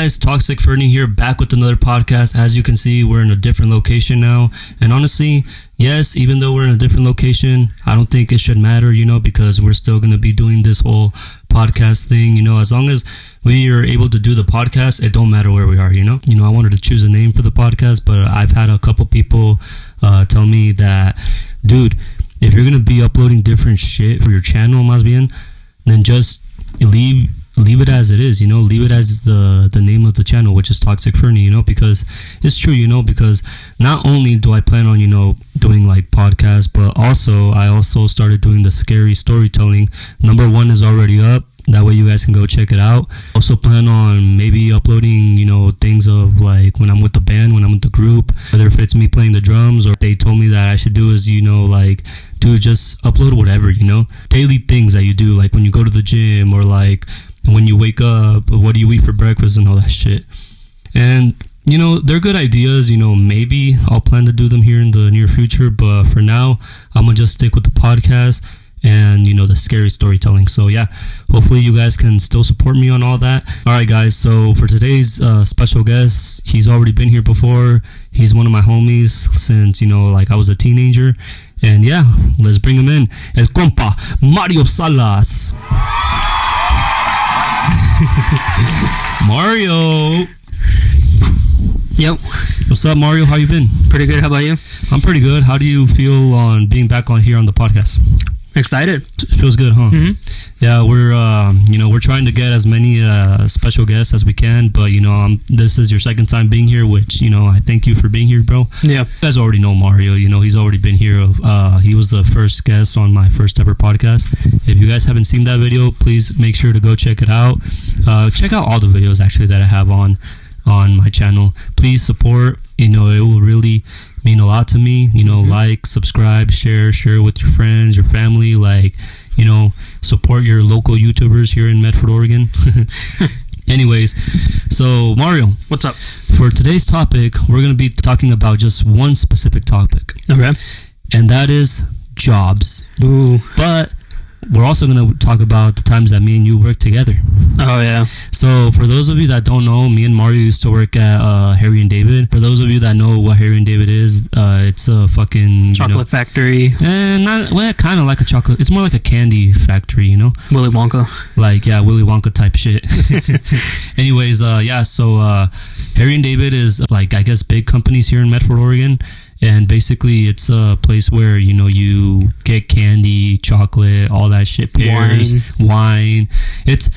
guys, Toxic Fernie here, back with another podcast. As you can see, we're in a different location now. And honestly, yes, even though we're in a different location, I don't think it should matter, because we're still going to be doing this whole podcast thing. As long as we are able to do the podcast, it don't matter where we are, I wanted to choose a name for the podcast, but I've had a couple people tell me that, dude, if you're going to be uploading different shit for your channel, más bien, then just leave it as it is, leave it as the name of the channel, which is Toxic Fernie, because it's true, because not only do I plan on, doing like podcasts, but I also started doing the scary storytelling. Number 1 is already up. That way you guys can go check it out. Also plan on maybe uploading, things of like when I'm with the band, when I'm with the group, whether if it's me playing the drums or they told me that I should do is, dude, just upload whatever, daily things that you do, like when you go to the gym or like when you wake up, what do you eat for breakfast and all that shit. And, they're good ideas, maybe I'll plan to do them here in the near future, but for now, I'm going to just stick with the podcast and the scary storytelling. So yeah, hopefully you guys can still support me on all that. All right guys, so for today's special guest, he's already been here before. He's one of my homies since I was a teenager, and yeah, let's bring him in. El compa Mario Salas. Mario. Yo. What's up, Mario? How you been? Pretty good. How about you? I'm pretty good. How do you feel on being back on here on the podcast? Excited. It feels good, huh? Mm-hmm. Yeah, we're trying to get as many special guests as we can, but this is your second time being here, which I thank you for being here, bro. Yeah. You guys already know Mario. He's already been here. He was the first guest on my first ever podcast. If you guys haven't seen that video, please make sure to go check it out. Check out all the videos actually that I have on my channel. Please support. It will really mean a lot to me. Like, subscribe, share with your friends, your family. Support your local YouTubers here in Medford, Oregon. Anyways, so Mario, what's up? For today's topic, we're going to be talking about just one specific topic. Okay. And that is jobs. Ooh. But we're also going to talk about the times that me and you worked together. Oh, yeah. So, for those of you that don't know, me and Mario used to work at Harry and David. For those of you that know what Harry and David is, it's a fucking... chocolate factory. Kind of like a chocolate... It's more like a candy factory, Willy Wonka. Willy Wonka type shit. Anyways, so Harry and David is, I guess, big companies here in Medford, Oregon. And basically, it's a place where, you get candy, chocolate, all that shit, pears, wine. It's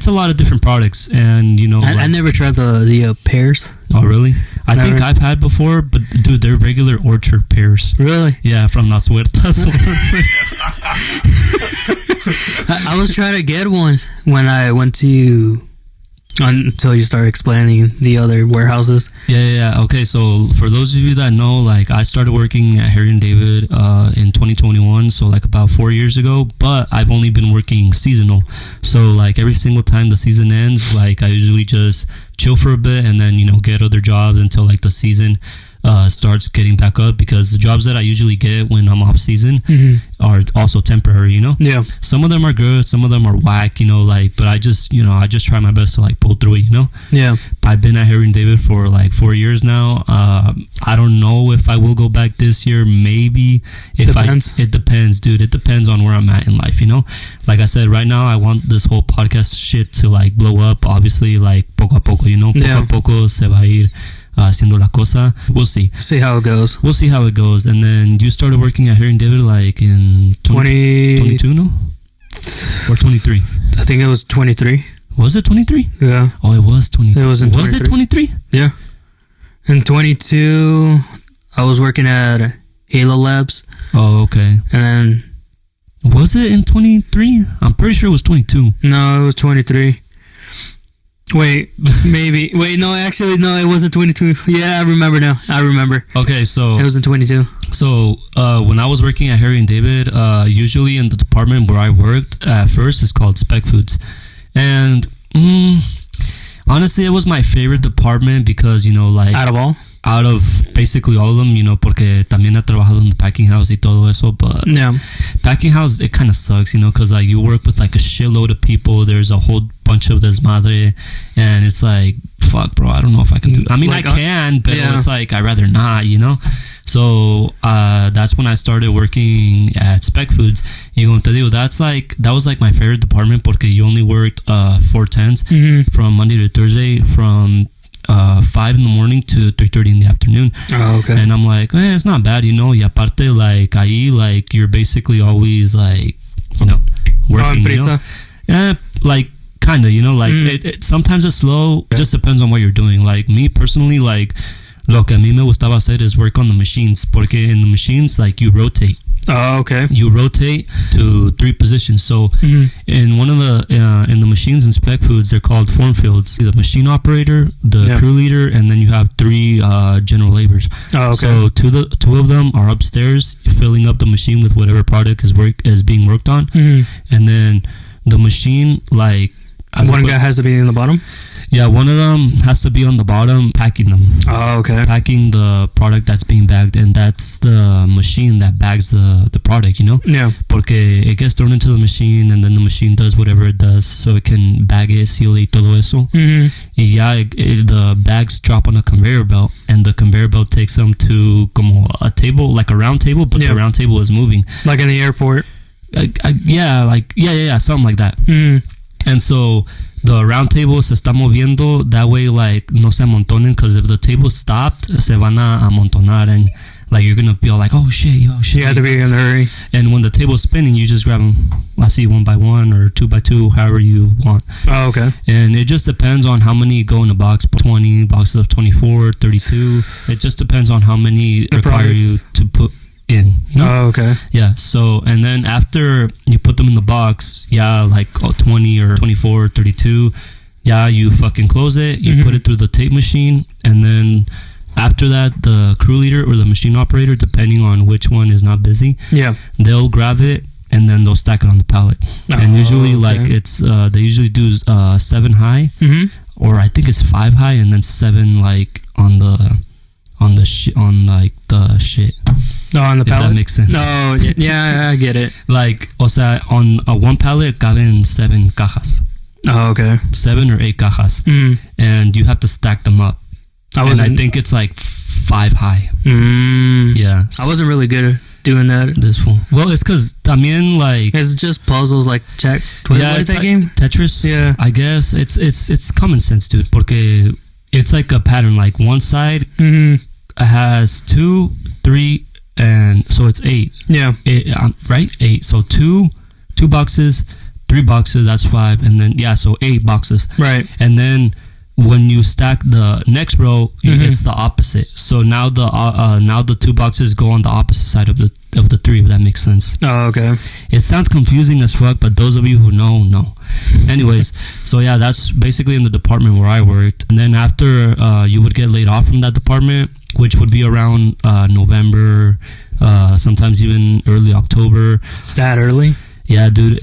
a lot of different products. And, I never tried the pears. Oh, really? I think I've had before, but, dude, they're regular orchard pears. Really? Yeah, from Las Huertas. I was trying to get one when I went to... until you start explaining the other warehouses. Yeah. Okay, so for those of you that know, I started working at Harry and David in 2021, so about 4 years ago, but I've only been working seasonal. So every single time the season ends, I usually just chill for a bit and then get other jobs until the season starts getting back up, because the jobs that I usually get when I'm off season are also temporary, Yeah. Some of them are good, some of them are whack, but I just try my best to pull through it, Yeah. I've been at Harry and David for 4 years now. I don't know if I will go back this year. Maybe. It depends, dude. It depends on where I'm at in life, Like I said, right now I want this whole podcast shit to blow up. Obviously, poco a poco, Poco a poco se va a ir haciendo la cosa. We'll see. See how it goes. We'll see how it goes. And then you started working at Harry and David in 22, no? Or 23? I think it was 23. Was it 23? Yeah. Oh, it was 23. It was in 23. Was it 23? Yeah. In 22, I was working at Halo Labs. Oh, okay. And then... was it in 23? I'm pretty sure it was 22. No, it was 23. Wait, maybe. Wait, no, actually, no, it wasn't 22. Yeah, I remember now. Okay, so... it was in 22. So, when I was working at Harry and David, usually in the department where I worked at first, it's called Spec Foods. And, honestly, it was my favorite department because, Out of all? Out of basically all of them, porque también he trabajado in the packing house y todo eso, but packing house, it kind of sucks, because you work with a shitload of people. There's a whole bunch bunch of desmadre, and it's like, fuck, bro, I don't know if I can do. I mean, like I can, but yeah. it's like I'd rather not, you know. So that's when I started working at Spec Foods. Y como te digo, that was like my favorite department porque you only worked 4/10s from Monday to Thursday from 5 in the morning to 3:30 in the afternoon. Oh, okay. And I'm like, it's not bad, you know. Y aparte, like ahí, like you're basically always like, you know, working. You know? Yeah, like kinda, you know, like it sometimes it's slow. It just depends on what you're doing. Like me personally, like lo que a mí me gustaba hacer is work on the machines, porque in the machines, like you rotate. Oh, okay. You rotate to 3 positions. So in one of the in the machines in Spec Foods, they're called form fields. The machine operator, the crew leader, and then you have 3 general laborers. Oh, okay. So two of them are upstairs filling up the machine with whatever product is being worked on, and then the machine, like one guy has to be in the bottom. Yeah, one of them has to be on the bottom packing them. Oh, okay. Packing the product that's being bagged, and that's the machine that bags the product, you know? Yeah. Porque it gets thrown into the machine, and then the machine does whatever it does, so it can bag it, seal it, todo eso. Y ya, the bags drop on a conveyor belt, and the conveyor belt takes them to como a table, like a round table, but the round table is moving. Like in the airport. Yeah, something like that. And so the round table se está moviendo, that way like no se amontonen, because if the table stopped, se van a amontonar, and like you're gonna feel like, oh shit. You have to be in a hurry. And when the table's spinning, you just grab them, I see 1 by 1 or 2 by 2, however you want. Oh, okay. And it just depends on how many go in a box. 20 boxes of 24, 32. It just depends on how many require you to put in, you know? Oh, okay. Yeah, so and then after you put them in the box, like 20 or 24 or 32, you fucking close it, you put it through the tape machine, and then after that, the crew leader or the machine operator, depending on which one is not busy, they'll grab it and then they'll stack it on the pallet. And usually like it's they usually do 7 high, or I think it's 5 high, and then 7 like on the shit. No, on the pallet? If that makes sense. No, yeah, I get it. Like, o sea, on one pallet caben 7 cajas. Oh, okay. 7 or 8 cajas. And you have to stack them up. I think it's like 5 high. Yeah. I wasn't really good at doing that. Well, it's because, también, like... It's just puzzles like Jack. What is that like game? Tetris? Yeah. I guess. It's common sense, dude. Porque it's like a pattern. Like, one side has 2, 3... and so it's 8. Yeah. Right? 8. So 2 boxes, 3 boxes, that's 5. And then, so 8 boxes. Right. And then when you stack the next row, it's the opposite. So now the 2 boxes go on the opposite side of the 3, if that makes sense. Oh, okay. It sounds confusing as fuck, but those of you who know. Anyways, so that's basically in the department where I worked. And then after you would get laid off from that department, which would be around November, sometimes even early October. That early? Yeah, dude.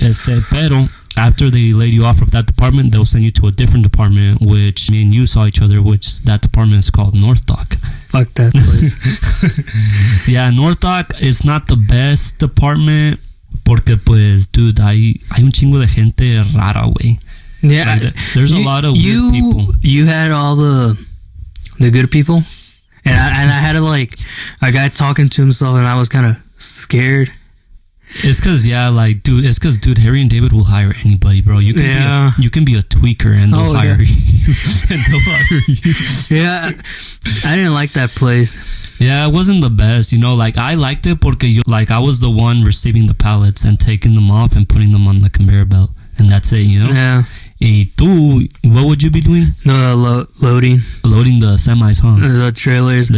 Pero after they laid you off of that department, they'll send you to a different department, which me and you saw each other, which that department is called North Dock. Fuck that place. Yeah, North Dock is not the best department porque, pues, dude, hay un chingo de gente rara, güey. Yeah. Like, there's a lot of weird people. You had all the good people? And I had a guy talking to himself, and I was kind of scared. It's because, dude, Harry and David will hire anybody, bro. You can be a tweaker, and they'll hire you. Yeah, I didn't like that place. Yeah, it wasn't the best, like, I liked it porque, I was the one receiving the pallets and taking them off and putting them on the conveyor belt, and that's it, Yeah. Y tú, what would you be doing? No, loading the semis, huh? The trailers.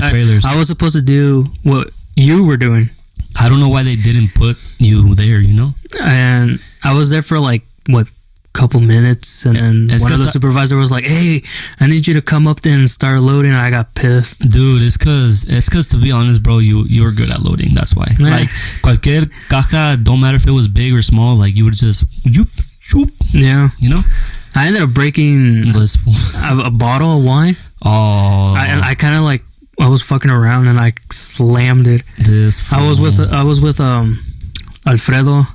I was supposed to do what you were doing. I don't know why they didn't put you there, And I was there for couple minutes, and then one of the supervisors was like, "Hey, I need you to come up there and start loading." And I got pissed. Dude, it's cause to be honest, bro, you were good at loading. That's why. Yeah. Like, cualquier caja, don't matter if it was big or small, like you would just shoop. Yeah. I ended up breaking a bottle of wine. Oh. I kind of I was fucking around and I slammed it. I was with Alfredo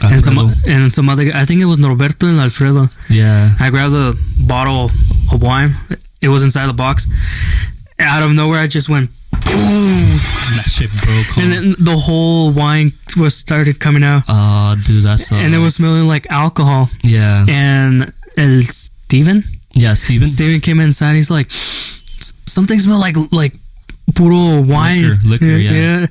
and some other guy, I think it was Norberto and Alfredo. Yeah. I grabbed a bottle of wine. It was inside the box. Out of nowhere, I just went boom. That shit broke. And then the whole wine started coming out. Oh, dude, that's and it was smelling like alcohol. Yeah. And Steven? Yeah, Steven. Steven came inside. He's like, something smelled like puro wine. Liquor, yeah.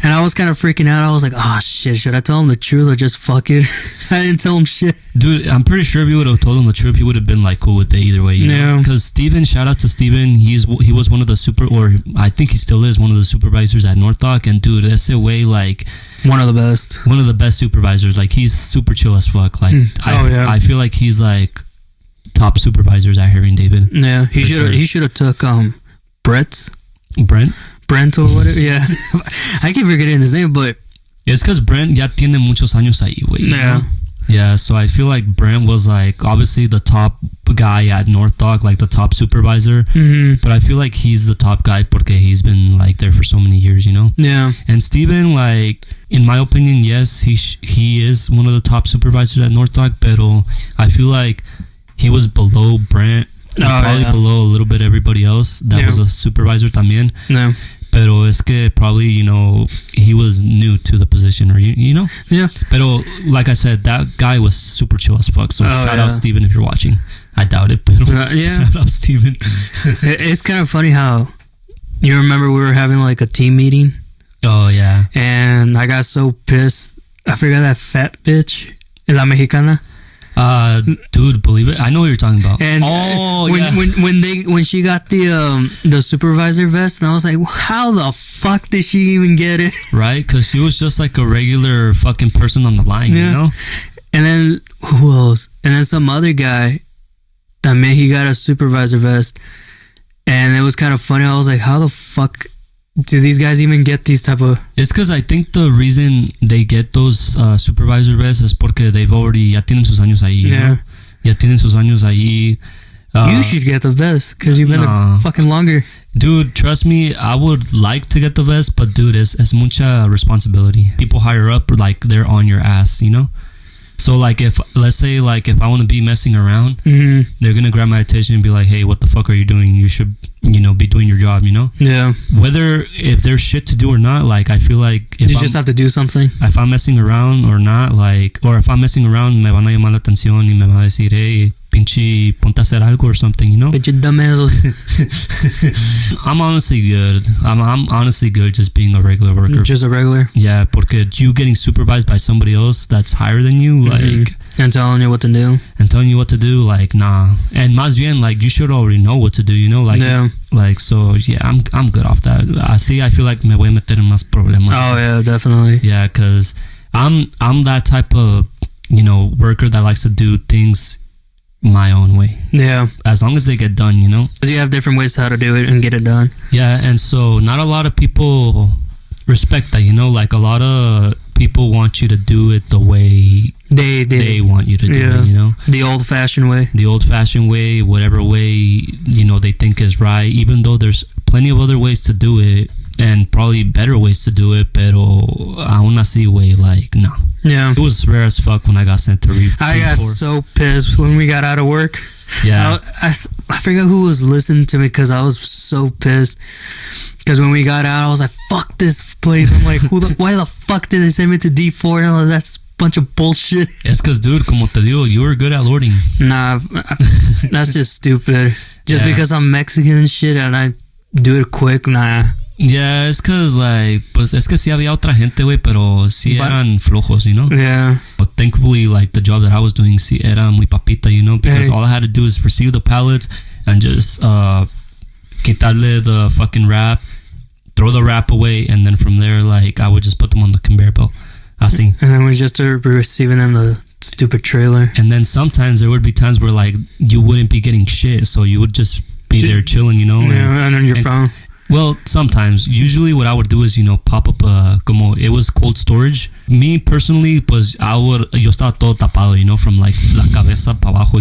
And I was kind of freaking out. I was like, oh shit, should I tell him the truth or just fuck it? I didn't tell him shit. Dude, I'm pretty sure if you would have told him the truth, he would have been like cool with it either way. You know? Because Steven, shout out to Steven, he was one of the I think he still is one of the supervisors at North Dock. And dude, that's a way like one of the best supervisors. Like he's super chill as fuck. Like I feel like he's like top supervisors at Harry and David. Yeah, he should have took Brent or whatever. Yeah. I keep forgetting his name, but it's because Brent ya tiene muchos años ahí, güey. Yeah. Yeah, so I feel like Brent was like obviously the top guy at North Dock, like the top supervisor. Mm-hmm. But I feel like he's the top guy porque he's been like there for so many years, you know? Yeah. And Steven, like, in my opinion, yes, he is one of the top supervisors at North Dock, pero I feel like he was below Brent. Probably below a little bit everybody else that was a supervisor también. No. Pero es que probably, you know, he was new to the position, or you know? Yeah. Pero like I said, that guy was super chill as fuck. So shout out Steven if you're watching. I doubt it, but shout out Steven. It's kind of funny how you remember we were having like a team meeting. Oh yeah. And I got so pissed. I forgot that fat bitch, La Mexicana. Dude, believe it, I know what you're talking about. And when she got the supervisor vest, and I was like, how the fuck did she even get it? Right, because she was just like a regular fucking person on the line, you know. And then who else? And then some other guy, he got a supervisor vest, and it was kind of funny. I was like, how the fuck do these guys even get these type of... It's because I think the reason they get those supervisor vests is porque they've already... Ya tienen sus años ahí. Yeah. ¿No? Ya tienen sus años ahí. You should get the vest because you've been there fucking longer. Dude, trust me, I would like to get the vest, but dude, it's mucha responsibility. People higher up, like, they're on your ass, you know? So, like, let's say if I want to be messing around, they're going to grab my attention and be like, hey, what the fuck are you doing? You should, you know, be doing your job, you know? Yeah. Whether, if there's shit to do or not, like, I feel like... You just have to do something. If I'm messing around or not, like, or if I'm messing around, me van a llamar la atención y me van a decir, hey, pinche, ponte a hacer algo or something, you know? Pinche dumbass. I'm honestly good. I'm honestly good just being a regular worker. Just a regular? Yeah, porque you getting supervised by somebody else that's higher than you, like... And telling you what to do. Like, nah. And más bien, like, you should already know what to do, you know? Like, like, so, yeah, I'm good off that. I feel like me voy a meter en más problemas. Oh, yeah, definitely. Yeah, because I'm that type of, you know, worker that likes to do things my own way. Yeah. As long as they get done, you know? Because you have different ways to how to do it and get it done. Yeah, and so not a lot of people respect that, you know? Like, a lot of people want you to do it the way they want you to do it, you know? The old-fashioned way. The old-fashioned way, whatever way, you know, they think is right, even though there's plenty of other ways to do it and probably better ways to do it, pero aún así, way, like, no. Yeah. It was rare as fuck when I got sent to I got so pissed when we got out of work. Yeah. I forgot who was listening to me because I was so pissed. Because when we got out, I was like, fuck this place. I'm like, why the fuck did they send me to D4? And I'm like, that's a bunch of bullshit. It's because, dude, como te digo, you were good at loading. Nah, that's just stupid. Just because I'm Mexican and shit and I do it quick, nah. Yeah, it's because, like, pues, es que sí había otra gente, güey, pero sí eran flojos, you know? Yeah. But thankfully, like, the job that I was doing, sí era muy papita, you know? Because all I had to do is receive the pallets and just quitarle the fucking wrap, throw the wrap away, and then from there, like, I would just put them on the conveyor belt. Así. And then we just started receiving in the stupid trailer. And then sometimes there would be times where, like, you wouldn't be getting shit, so you would just be there chilling, you know? Yeah, and on your phone. Well, sometimes. Usually what I would do is, pop up como it was cold storage. Me personally, pues yo estaba todo tapado, from like la cabeza para abajo,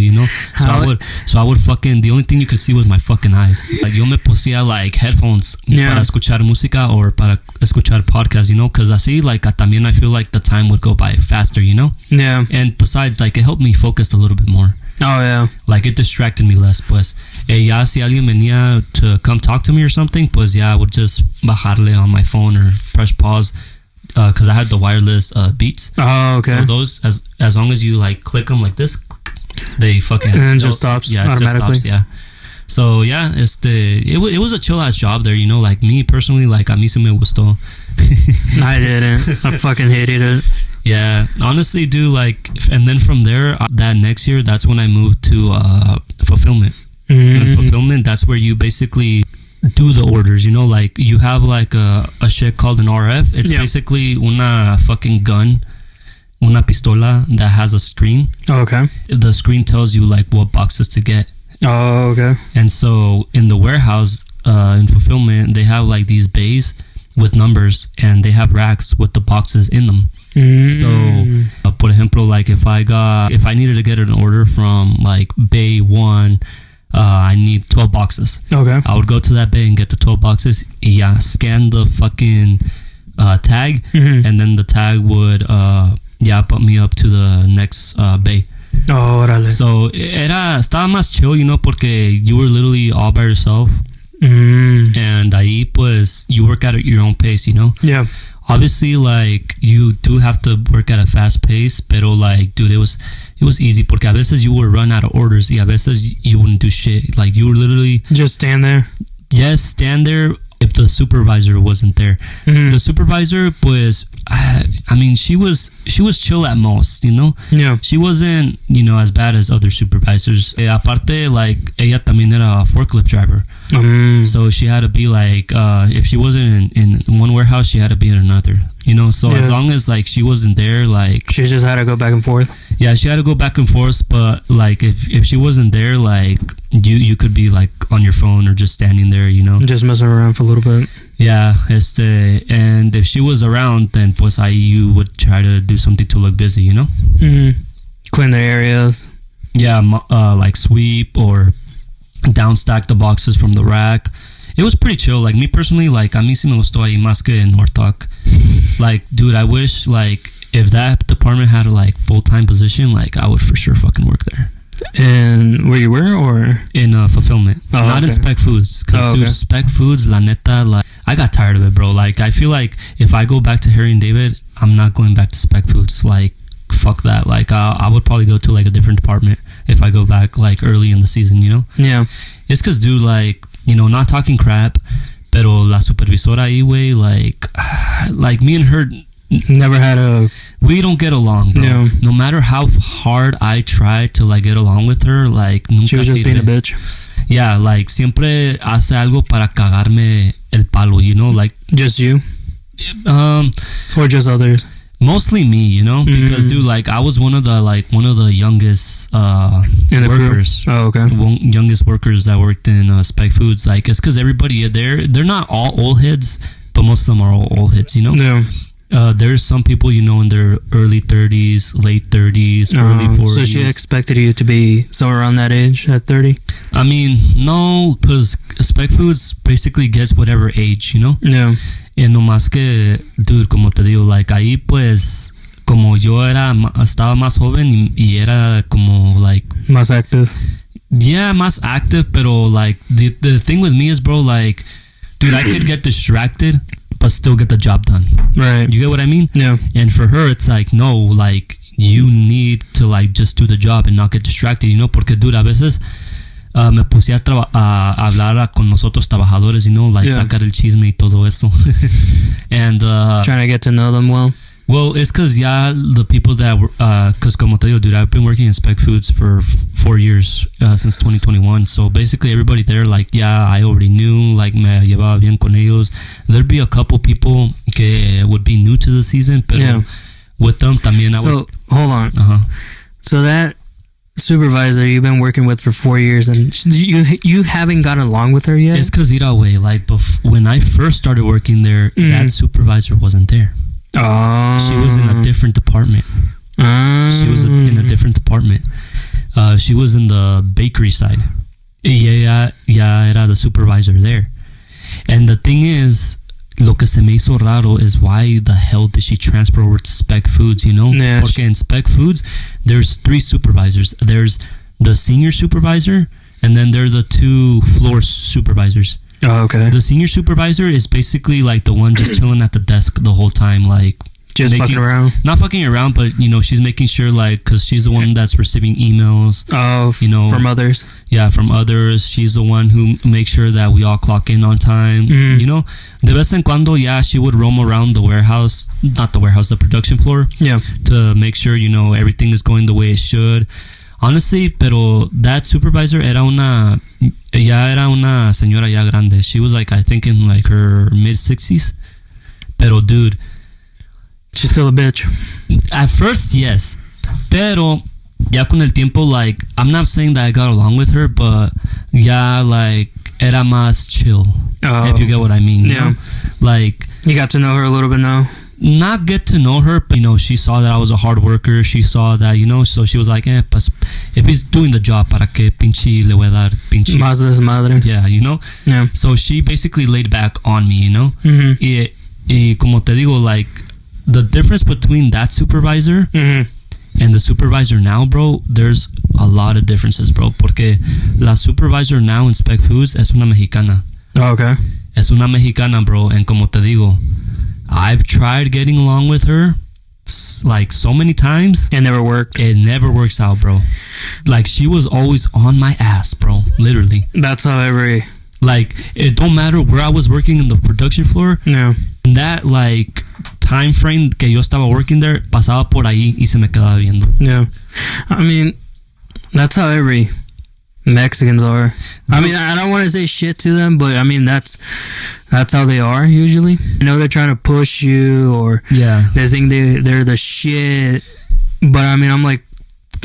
So I would fucking, the only thing you could see was my fucking eyes. Like yo me pusía like headphones para escuchar música or para escuchar podcasts, because así like también I feel like the time would go by faster, Yeah. And besides, like it helped me focus a little bit more. Oh, yeah. Like it distracted me less, pues. Ya si alguien venía to come talk to me or something, pues I would just bajarle on my phone or press pause, because I had the wireless Beats. Oh, okay. So those, as long as you like click them like this, they fucking... And then it just stops automatically. Just stops, yeah. So yeah, it was a chill ass job there, like me personally, like a mí se me gustó. I didn't. I fucking hated it. Yeah, honestly, dude, like, and then from there, that next year, that's when I moved to fulfillment. And fulfillment, that's where you basically do the orders, like you have like a shit called an RF. It's basically una fucking gun, una pistola that has a screen. Oh, okay. The screen tells you like what boxes to get. Oh, okay. And so in the warehouse, in fulfillment, they have like these bays with numbers, and they have racks with the boxes in them. So, por ejemplo, like if I needed to get an order from like bay 1, I need 12 boxes. Okay. I would go to that bay and get the 12 boxes. Yeah, scan the fucking tag, and then the tag would put me up to the next bay. Oh, órale. So estaba más chill, porque you were literally all by yourself. And ahí pues you work at your own pace, Yeah. Obviously, like you do have to work at a fast pace, pero like, dude, it was easy porque a veces you would run out of orders y a veces you wouldn't do shit. Like you would literally just stand there. Yes, stand there if the supervisor wasn't there. The supervisor, pues, I mean, she was chill at most, Yeah. She wasn't, as bad as other supervisors. Aparte, like, ella también era a forklift driver. So she had to be like, if she wasn't in one warehouse, she had to be in another, So as long as like she wasn't there, like she just had to go back and forth. Yeah, she had to go back and forth, but like if she wasn't there, like you could be like on your phone or just standing there, just messing around for a little bit. Yeah, and if she was around, then pues ahí you would try to do something to look busy, Clean the areas. Yeah, like sweep or downstack the boxes from the rack. It was pretty chill. Like me personally, like a mí sí me gustó ahí más que en Nortalk. Like, dude, I wish like if that department had a like full-time position, like I would for sure fucking work there. And where you were, or in fulfillment, not in Spec Foods, because dude, Spec Foods, la neta, like I got tired of it, bro. Like I feel like if I go back to Harry and David, I'm not going back to Spec Foods. Like fuck that. Like I would probably go to like a different department if I go back like early in the season, Yeah. It's because, dude, like, not talking crap, pero la supervisora ahí, güey, like me and her never had we don't get along, bro. No. No matter how hard I try to like get along with her, like nunca she was just being a bitch. Yeah, like siempre hace algo para cagarme el palo, like just you, or just others. Mostly me, because dude, like I was one of the youngest workers. Oh, okay. Youngest workers that worked in Spec Foods. Like it's because everybody they're not all old heads, but most of them are all old heads. Yeah. There's some people in their early 30s, late 30s, early 40s. So she expected you to be somewhere around that age at 30? I mean, no, because Spec Foods basically gets whatever age, Yeah. Y no más que, dude, como te digo, like ahí pues, como yo estaba más joven y era como like... Más active. Yeah, más active, pero like the thing with me is, bro, like, dude, I could get distracted but still get the job done. Right. You get what I mean? Yeah. And for her, it's like, no, like, you need to like just do the job and not get distracted, porque, dude, a veces me puse a hablar con nosotros trabajadores, like sacar el chisme y todo eso. And trying to get to know them well. Well, it's because the people that were, because como te digo, dude, I've been working in Spec Foods for 4 years since 2021. So basically, everybody there, like, I already knew, like, me llevaba bien con ellos. There'd be a couple people que would be new to the season, pero with them también. So hold on. Uh-huh. So that supervisor you've been working with for 4 years and you haven't gotten along with her yet? It's because way, like when I first started working there, that supervisor wasn't there. Oh. She was in a different department. She was in a different department. She was in the bakery side. Y ella ya era the supervisor there. And the thing is, lo que se me hizo raro is why the hell did she transfer over to Spec Foods, you know? Yeah, Porque in Spec Foods, there's 3 supervisors. There's the senior supervisor, and then there are the 2 floor supervisors. Oh, okay. The senior supervisor is basically like the one just chilling at the desk the whole time, like just fucking around. Not fucking around, but you know, she's making sure, like, because she's the one that's receiving emails. Oh, you know, from others. Yeah, from others. She's the one who makes sure that we all clock in on time. You know, de vez en cuando, yeah, she would roam around the warehouse, not the warehouse, the production floor. Yeah. To make sure, you know, everything is going the way it should. Honestly, pero that supervisor era una señora ya grande. She was like, I think in like her mid-60s. Pero dude, she's still a bitch. At first, yes. Pero ya con el tiempo, like, I'm not saying that I got along with her, but yeah, like, era más chill. If you get what I mean. Yeah. You know? Like, you got to know her a little bit now. Not get to know her, but, you know, she saw that I was a hard worker. She saw that, you know, so she was like, pues, if he's doing the job, para que pinche le voy a dar pinche. Más desmadre. Yeah, you know? Yeah. So she basically laid back on me, you know? Y como te digo, like, the difference between that supervisor and the supervisor now, bro, there's a lot of differences, bro. Porque la supervisor now in Spec Foods es una mexicana. Oh, okay. Es una mexicana, bro. And como te digo, I've tried getting along with her like so many times. It never worked. It never works out, bro. Like, she was always on my ass, bro. Literally. That's how every... Like, it don't matter where I was working in the production floor. Yeah. That, like, time frame que yo estaba working there, pasaba por ahí y se me quedaba viendo. Yeah. I mean, that's how every Mexicans are. I mean, I don't want to say shit to them, but I mean, that's how they are usually. You know, they're trying to push you, or they think they're the shit. But I mean, I'm like,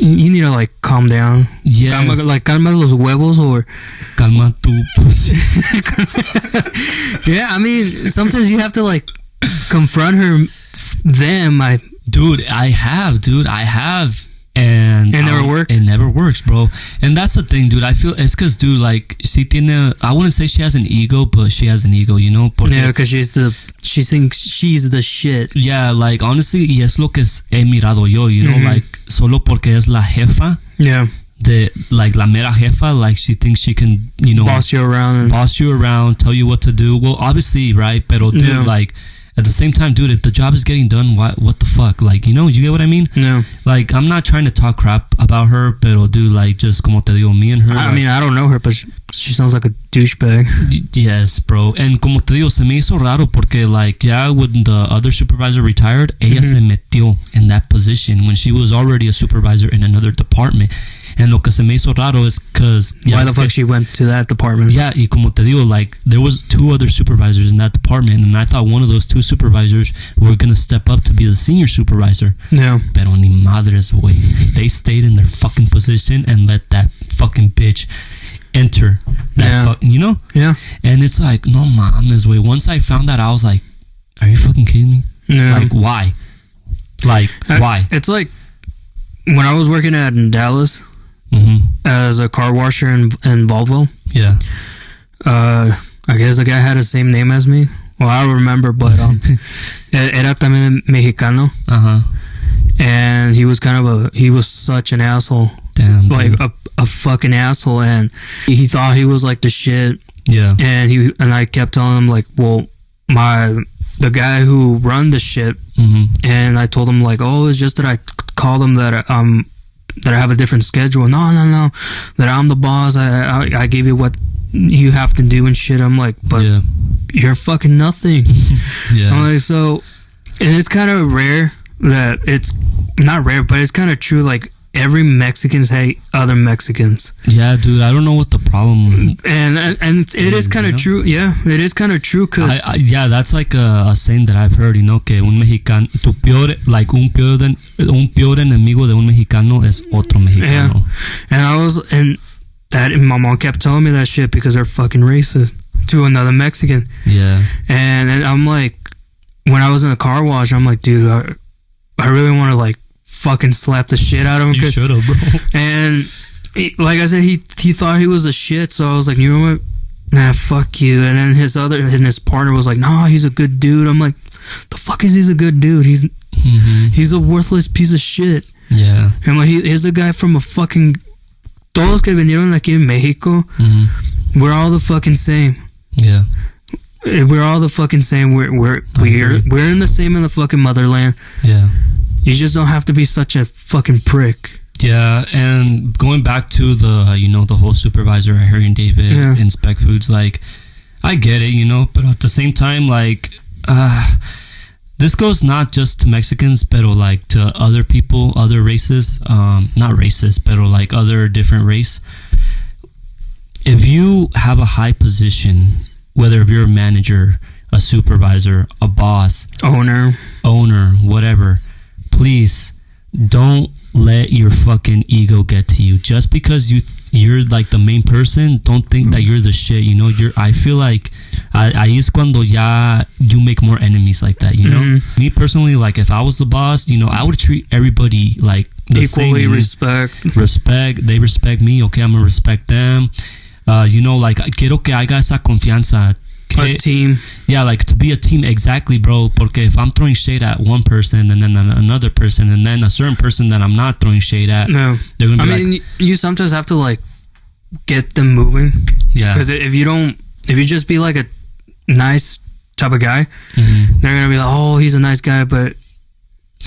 you need to like calm down. Yes. Calma los huevos, or calma tu pussy. Yeah, I mean, sometimes you have to like confront them. Dude, I have. And it never worked? It never works, bro. And that's the thing, dude. I feel it's because, dude, like, I wouldn't say she has an ego, but she has an ego, you know? Yeah, because she thinks she's the shit. Yeah, like, honestly, y es lo que he mirado yo, you know? Like, solo porque es la jefa. Yeah. Like, la mera jefa, like, she thinks she can, you know, boss you around, tell you what to do. Well, obviously, right? Pero, dude, like, at the same time, dude, if the job is getting done, what the fuck? Like, you know, you get what I mean? Yeah. Like, I'm not trying to talk crap about her, pero, dude, like, just como te digo, me and her. I mean, I don't know her, but she sounds like a douchebag. Yes, bro. And como te digo, se me hizo raro porque, like, yeah, when the other supervisor retired, ella se metió in that position when she was already a supervisor in another department. And lo que se me hizo raro is because... Why the fuck she went to that department? Yeah, y como te digo, like, there was 2 other supervisors in that department, and I thought one of those 2 supervisors were going to step up to be the senior supervisor. Yeah. Pero ni madres, way. They stayed in their fucking position and let that fucking bitch enter. You know? Yeah. And it's like, no mames, way. Once I found that, I was like, are you fucking kidding me? Yeah. Like, why? Like, why? It's like, when I was working in Dallas... as a car washer in Volvo. Yeah. I guess the guy had the same name as me. Well, I don't remember, but era también mexicano. And he was he was such an asshole. Damn. Like a fucking asshole, and he thought he was like the shit. Yeah. And I kept telling him like, well, the guy who run the shit, and I told him like, oh, it's just that I called him that I have a different schedule. No, that I'm the boss. I give you what you have to do and shit. I'm like, but you're fucking nothing. Yeah. I'm like, so, and it's kind of rare that it's not rare, but it's kind of true. Like, every Mexicans hate other Mexicans. Yeah, dude, I don't know what the problem. And it is kind of true. Yeah, it is kind of true. Cause yeah, that's like a saying that I've heard. You know, que un mexicano, un peor enemigo de un mexicano es otro mexicano. Yeah, and my mom kept telling me that shit because they're fucking racist to another Mexican. Yeah, and I'm like, when I was in the car wash, I'm like, dude, I really want to like fucking slap the shit out of him. You should have, bro. And like I said, he thought he was a shit, so I was like, you know what? Nah, fuck you. And then his partner was like, no, he's a good dude. I'm like, the fuck is he's a good dude? He's a worthless piece of shit. Yeah. And like, he's a guy from a fucking... Todos que vinieron aquí en Mexico, we're all the fucking same. Yeah. We're all the fucking same. We're in the same in the fucking motherland. Yeah. You just don't have to be such a fucking prick. Yeah, and going back to the whole supervisor at Harry and David in Spec Foods, like, I get it, but at the same time, like, this goes not just to Mexicans, but like to other people, other races, not racist, but like other different race. If you have a high position, whether if you're a manager, a supervisor, a boss, owner, whatever, please don't let your fucking ego get to you. Just because you're like the main person, don't think that you're the shit. I feel like ahí es cuando ya you make more enemies like that. Me personally, like if I was the boss, I would treat everybody like the equally same. Respect. They respect me. Okay, I'm gonna respect them. Like quiero que haya esa confianza. A team. Yeah, like to be a team, exactly, bro. Porque if I'm throwing shade at one person and then another person and then a certain person that I'm not throwing shade at, no, they're gonna be you sometimes have to like get them moving. Yeah. Because if you just be like a nice type of guy, they're gonna be like, oh, he's a nice guy, but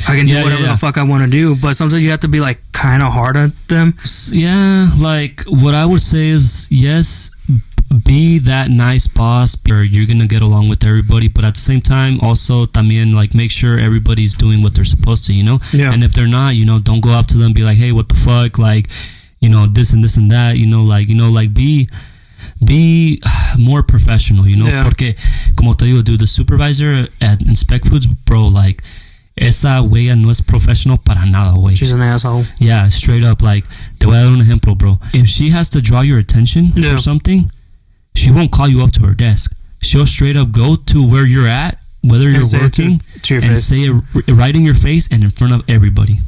I can do whatever the fuck I want to do. But sometimes you have to be like kind of hard at them. Yeah, like what I would say is, yes, be that nice boss, or you're gonna get along with everybody, but at the same time also también like make sure everybody's doing what they're supposed to, Yeah. And if they're not, don't go up to them and be like, hey, what the fuck, like, this and this and that, like be more professional, Yeah. Porque como te digo, dude, the supervisor at Spec Foods, bro, like esa wea no es professional para nada, güey. She's an asshole. Yeah, straight up. Like, te voy a dar un ejemplo, bro. If she has to draw your attention for something, she won't call you up to her desk. She'll straight up go to where you're at, whether you're working, to your and face. say it right in your face and in front of everybody.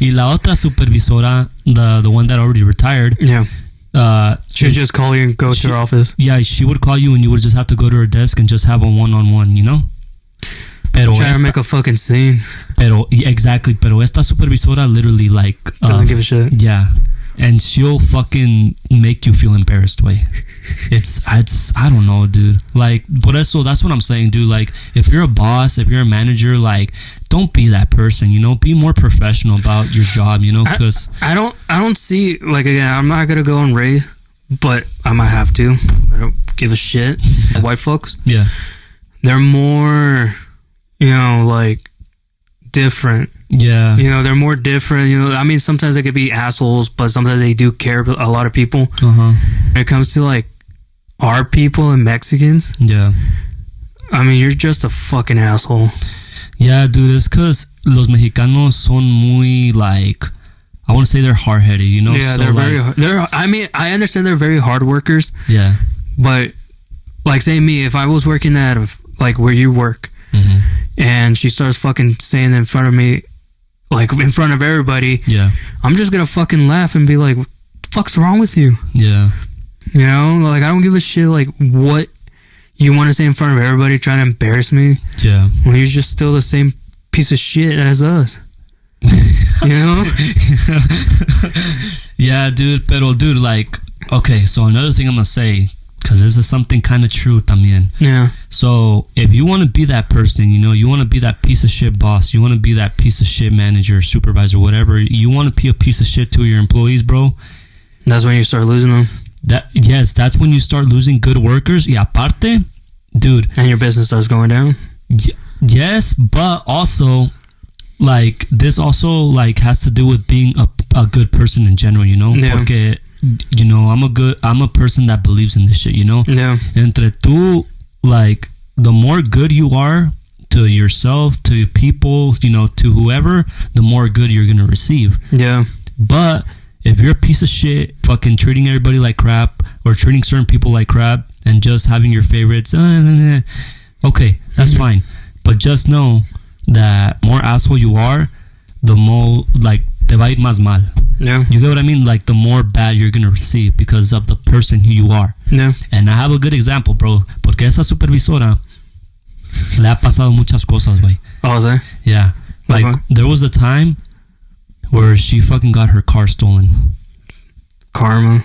Y la otra supervisora, the one that already retired, she'd just call you and go to her office. Yeah, she would call you and you would just have to go to her desk and just have a one-on-one, Pero trying to make a fucking scene. Exactly. Pero esta supervisora literally like doesn't give a shit. Yeah, and she'll fucking make you feel embarrassed. Way, it's I don't know, dude. Like, por eso, that's what I'm saying, dude. Like, if you're a boss, if you're a manager, like, don't be that person. Be more professional about your job. Because I don't see, like, again, I'm not gonna go and raise, but I might have to. I don't give a shit. White folks, they're more, like, different. Yeah. They're more different. I mean, sometimes they could be assholes, but sometimes they do care about a lot of people. When it comes to, like, our people and Mexicans, I mean, you're just a fucking asshole. Yeah, dude, it's because los mexicanos son muy, like, I want to say they're hard-headed, Yeah, so they're like, very, I mean, I understand they're very hard workers. Yeah. But, like, say me, if I was working at, like, where you work, and she starts fucking saying in front of me, like, in front of everybody, I'm just gonna fucking laugh and be like, what the fuck's wrong with you? Yeah. Like, I don't give a shit, like, what you want to say in front of everybody, trying to embarrass me. Yeah. When you're just still the same piece of shit as us. Yeah, dude, pero dude, like, okay, so another thing I'm gonna say, because this is something kind of true también. Yeah. So if you want to be that person, you want to be that piece of shit boss, you want to be that piece of shit manager, supervisor, whatever, you want to be a piece of shit to your employees, bro. That's when you start losing them. That's when you start losing good workers. Y aparte, dude. And your business starts going down. Yes, but also, like this also like has to do with being a good person in general, you know. Yeah. Porque, you know, I'm a person that believes in this shit, you know. Yeah. Entre tú, like, the more good you are to yourself, to people, you know, to whoever, the more good you're gonna receive. Yeah. But if you're a piece of shit, fucking treating everybody like crap, or treating certain people like crap, and just having your favorites, okay, that's fine. But just know that more asshole you are, the more, like, te va a ir más mal. Yeah. You get what I mean? Like, the more bad you're gonna receive because of the person who you are. Yeah. And I have a good example, bro. Porque esa supervisora le ha pasado muchas cosas, güey. Oh, is that? Yeah. Like, Okay. there was a time where she fucking got her car stolen. Karma.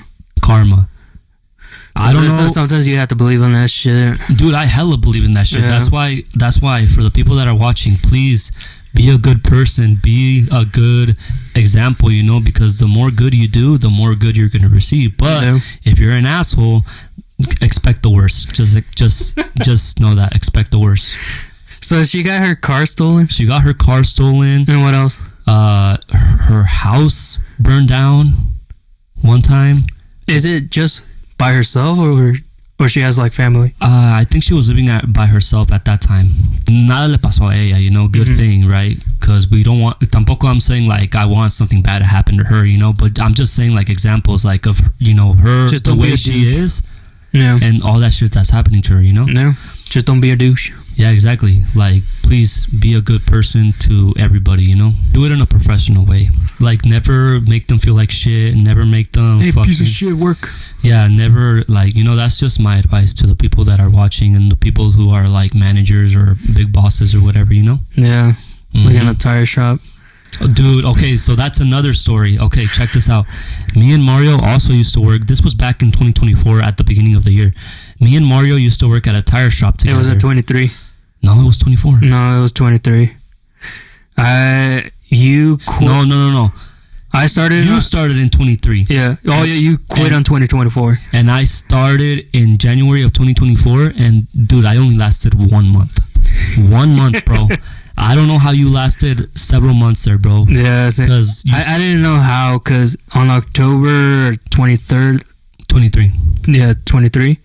I don't know. Sometimes you have to believe in that shit. Dude, I hella believe in that shit. Yeah. That's why for the people that are watching, please be a good person, be a good example, you know, because the more good you do, the more good you're going to receive. But Yeah. if you're an asshole, expect the worst. Just know that. Expect the worst. So she got her car stolen? She got her car stolen. And what else? Her house burned down one time. Is it just by herself or she has like family? I think she was living by herself at that time. Nada le pasó a ella, you know, good thing, right? Because we don't want, tampoco I'm saying like I want something bad to happen to her, you know, but I'm just saying like examples like of, you know, her, Just the don't be way a she douche. is Yeah. and all that shit that's happening to her, you know? No. Just don't be a douche. Yeah, exactly. Like, please be a good person to everybody, you know? Do it in a professional way. Like, never make them feel like shit. Never make them shit work. Yeah, never, like, you know, that's just my advice to the people that are watching and the people who are, like, managers or big bosses or whatever, you know? Yeah. Like in Mhm. a tire shop. Oh, dude, okay, so that's another story. Okay, check this out. Me and Mario also used to work. This was back in 2024 at the beginning of the year. Me and Mario used to work at a tire shop together. It was at 23. No, it was 24. No, it was 23. You quit. No. I started. You started in 23. Yeah. Oh, yeah. You quit on 2024. And I started in January of 2024. And, dude, I only lasted 1 month. 1 month, bro. I don't know how you lasted several months there, bro. Yeah. Because I didn't know how, because on October 23rd. 23. Yeah, 23.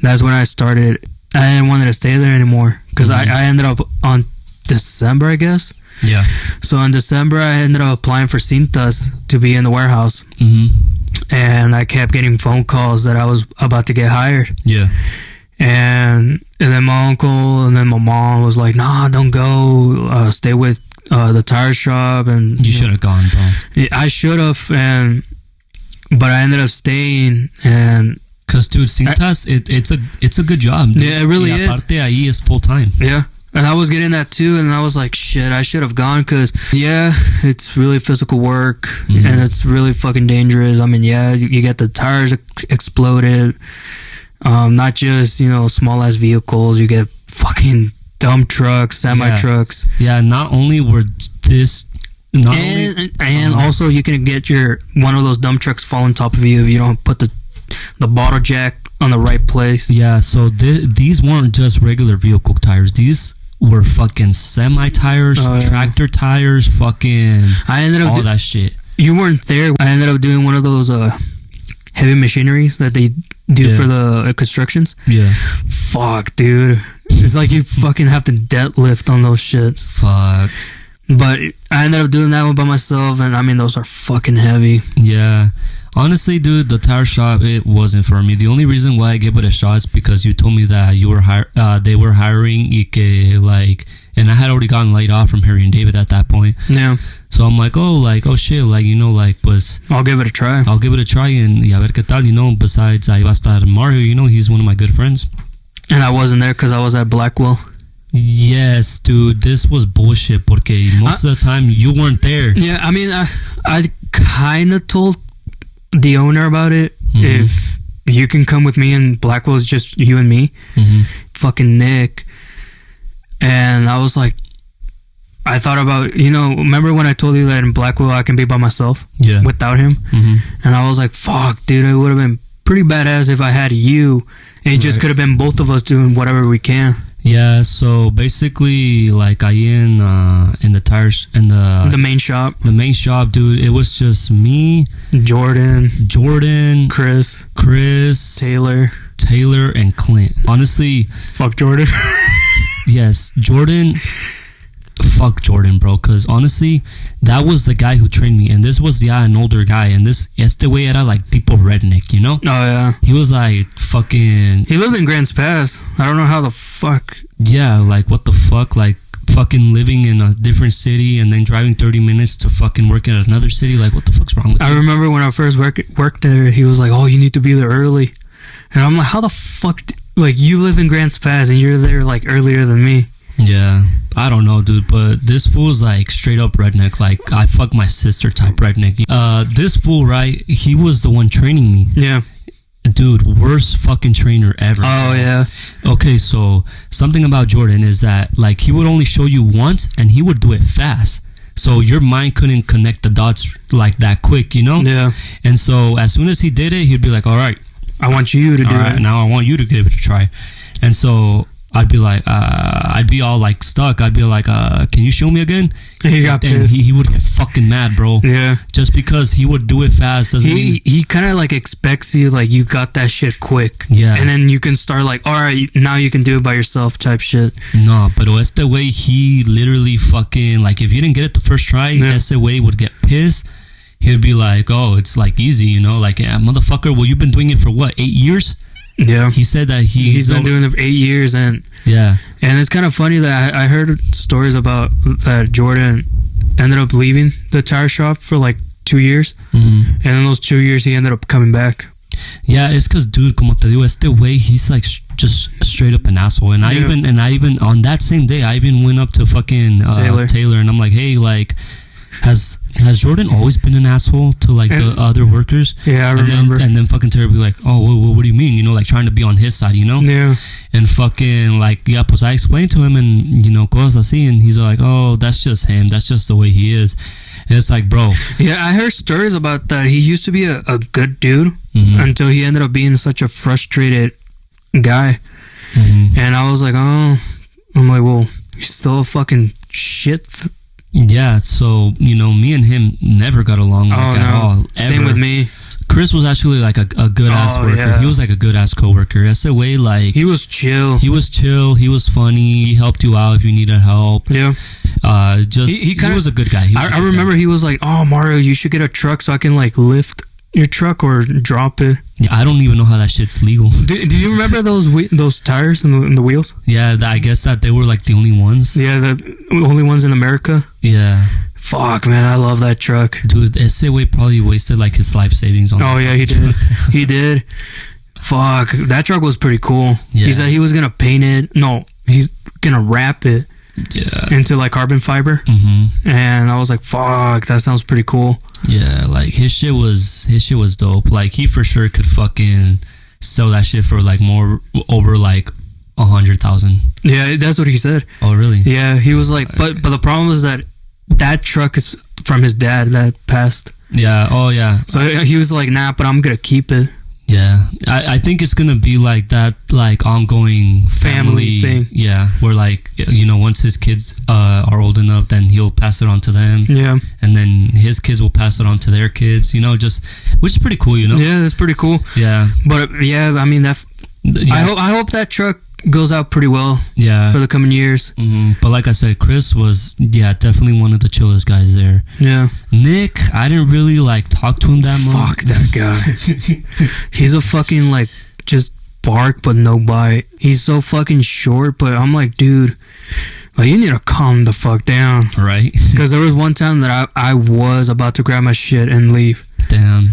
That's when I started. I didn't want to stay there anymore because I ended up on December, I guess. Yeah. So in December, I ended up applying for cintas to be in the warehouse. Mm-hmm. And I kept getting phone calls that I was about to get hired. Yeah. And then my uncle and then my mom was like, nah, don't go. Stay with the tire shop. And You should have gone, bro. I should have. But I ended up staying. And because, dude, Cintas, it's a good job. Dude. Yeah, it really is. Aparte ahí is full time. yeah. And I was getting that too, and I was like, shit, I should have gone, because, yeah, it's really physical work, and it's really fucking dangerous. I mean, yeah, you get the tires exploded, not just, you know, small-ass vehicles, you get fucking dump trucks, semi-trucks. Yeah, not only were this... And also, you can get one of those dump trucks fall on top of you if you don't put the bottle jack on the right place. Yeah, so these weren't just regular vehicle tires. These were fucking semi-tires, tractor tires, fucking I ended up all that shit. You weren't there. I ended up doing one of those heavy machineries that they do for the constructions. Yeah. Fuck, dude. It's like you fucking have to deadlift on those shits. Fuck. But I ended up doing that one by myself, and I mean, those are fucking heavy. Yeah. Honestly, dude, the tire shop, it wasn't for me. The only reason why I gave it a shot is because you told me that they were hiring y que, like, and I had already gotten laid off from Harry and David at that point. Yeah. So I'm like, oh shit, like, you know, like, pues, I'll give it a try. I'll give it a try and y a ver qué tal, you know. Besides, ahí va a estar Mario, you know, he's one of my good friends. And I wasn't there because I was at Blackwell. Yes, dude, this was bullshit porque most of the time you weren't there. Yeah, I mean, I kind of told the owner about it. If you can come with me, and Blackwell is just you and me, fucking Nick. And I was like, I thought about, you know, remember when I told you that in Blackwell I can be by myself without him? And I was like, fuck, dude, it would have been pretty badass if I had you, and it just could have been both of us doing whatever we can. Yeah, so basically, like I in the tires in The main shop. the main shop, dude. It was just me, Jordan, Chris, Taylor. and Clint. Honestly, Fuck Jordan. yes, Jordan. Fuck Jordan, bro. Because honestly, that was the guy who trained me, and this was an older guy, and este way era like tipo redneck, you know? Oh yeah. He was like fucking. He lived in Grants Pass. I don't know how the fuck. Yeah, like what the fuck, like fucking living in a different city and then driving 30 minutes to fucking work in another city. Like, what the fuck's wrong with you? I remember when I first worked there, he was like, "Oh, you need to be there early," and I'm like, "How the fuck? Like, you live in Grants Pass and you're there like earlier than me." Yeah, I don't know, dude, but this fool's like straight up redneck. Like, I fuck my sister type redneck. This fool, right? He was the one training me. Yeah. Dude, worst fucking trainer ever. Oh yeah. Okay, so something about Jordan is that like he would only show you once and he would do it fast. So your mind couldn't connect the dots like that quick, you know? Yeah. And so as soon as he did it, he'd be like, all right, I want you to do it. now I want you to give it a try. And so I'd be like, I'd be all like stuck. I'd be like, can you show me again? And he got And pissed. he would get fucking mad, bro. Yeah. Just because he would do it fast doesn't mean. He kind of like expects you like you got that shit quick. Yeah. And then you can start like, all right, now you can do it by yourself type shit. No, but it's the way he literally fucking, like, if you didn't get it the first try, ese way would get pissed. He'd be like, oh, it's like easy, you know? Like, yeah, motherfucker, well, you've been doing it for what, 8 years? Yeah. He said that he's been doing it for 8 years, and it's kind of funny that I heard stories about that Jordan ended up leaving the tire shop for like 2 years, and in those 2 years he ended up coming back. Yeah, it's because, dude, como te digo, este way, he's like just straight up an asshole. And I even on that same day, I even went up to fucking Taylor, and I'm like, hey, like, has Jordan always been an asshole to like the other workers? Yeah, I remember. And then fucking Terry would be like, oh, what do you mean? You know, like trying to be on his side, you know? Yeah. And fucking like, yeah, pues I explained to him and, you know, cosas así, and he's like, oh, that's just him. That's just the way he is. And it's like, bro. Yeah, I heard stories about that. He used to be a good dude until he ended up being such a frustrated guy. And I was like, oh, I'm like, well, you're still a fucking shit. Yeah, so, you know, me and him never got along at all. Ever. Same with me. Chris was actually like a good ass worker. Yeah. He was like a good ass coworker. That's the way, like, he was chill. He was funny. He helped you out if you needed help. Yeah. He was a good guy. I remember he was like, oh, Mario, you should get a truck so I can like lift your truck or drop it. Yeah, I don't even know how that shit's legal. Do you remember those tires and the wheels? Yeah, I guess that they were like the only ones. Yeah, the only ones in America. Yeah. Fuck, man, I love that truck. Dude, S.A.W. probably wasted like his life savings on Oh, yeah, he did. He did. Fuck, that truck was pretty cool. Yeah. He said he was going to paint it. No, he's going to wrap it into like carbon fiber. And I was like, fuck, that sounds pretty cool. Yeah, like his shit was dope. Like he for sure could fucking sell that shit for like more over like 100,000. Yeah, that's what he said. Oh, really? Yeah, he was like, but the problem is that truck is from his dad that passed. Yeah. Oh, yeah. So he was like, nah, but I'm gonna keep it. Yeah, I think it's gonna be like that, like ongoing family thing. Yeah, where like, you know, once his kids are old enough, then he'll pass it on to them. Yeah, and then his kids will pass it on to their kids. You know, just which is pretty cool. You know. Yeah, that's pretty cool. Yeah, but yeah, I mean that. Yeah. I hope that truck goes out pretty well. Yeah, for the coming years. But like I said, Chris was definitely one of the chillest guys there. Yeah, Nick, I didn't really like talk to him that much. Fuck that guy. He's a fucking like just bark but no bite. He's so fucking short, but I'm like, dude, like you need to calm the fuck down, right? Because there was one time that I was about to grab my shit and leave. Damn.